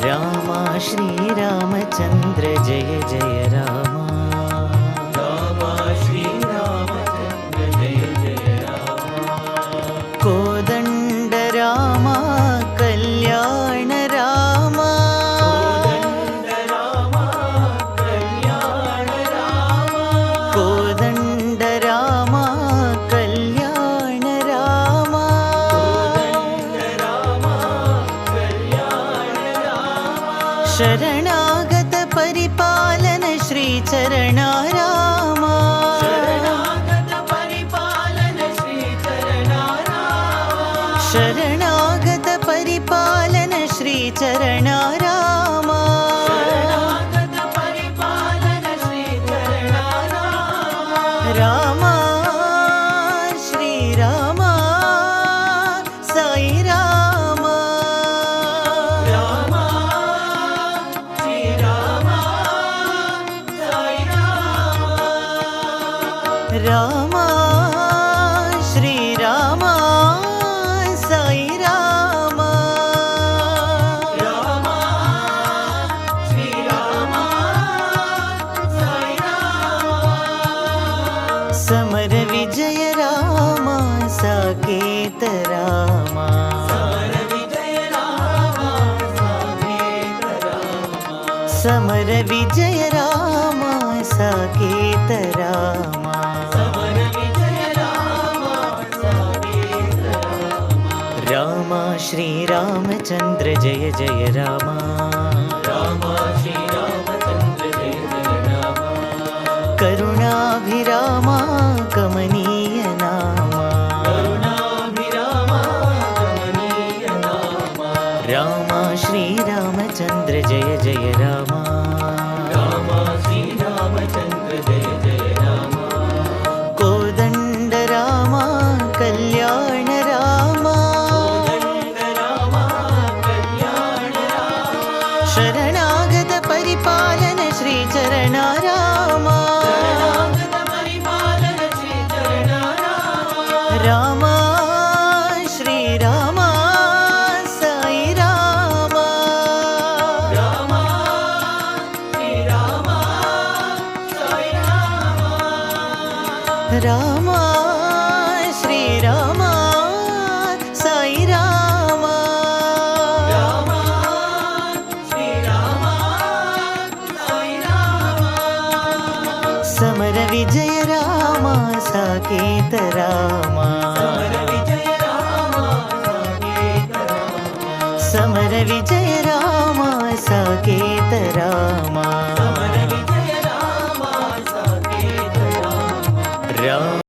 रामा श्रीरामचन्द्र जय जय रामा। रामा श्रीरामचन्द्र जय जय रामा। कोदण्ड रामा कल्याण रामा। कोदण्ड रामा कल्याण रामा। कोदण्ड रामा कल्याण रामा। कोदण्ड रामा कल्याण रामा। शरणागत परिपालन श्रीचरणा रामा। शरणागत परिपालन श्रीचरणा रामा। शरणागत परिपालन श्रीचरणा रामा। शरणागत परिपालन श्रीचरणा रामा। रामा श्रीरामा साई रामा। रामा श्रीरामा साई रामा। रामा श्रीरामा साई रामा। रामा श्रीरामा साई रामा। समर विजय रामा साकेत रामा। समर विजय रामा साकेत रामा। समर विजय रामा साकेत रामा। समर विजय रामा साकेत रामा। रामा श्रीरामचन्द्र जय जय रामा। रामा श्रीरामचन्द्र जय जय रामा। करुणाभिरामा कमनीय नामा। करुणाभिरामा कमनीय नामा। रामा श्रीरामचन्द्र जय जय रामा। रामा श्रीरामचन्द्र जय जय रामा। कोदण्ड रामा कल्याण रामा। कोदण्ड रामा कल्याण रामा। शरणागत परिपालन श्रीचरणा रामा। शरणागत परिपालन श्रीचरणा रामा। रामा श्रीरामा साई रामा। रामा श्रीरामा साई रामा। रामा श्रीरामा साई रामा। रामा श्रीरामा साई रामा। समर विजय रामा साकेत रामा। समर विजय रामा साकेत रामा। समर विजय रामा साकेत रामा।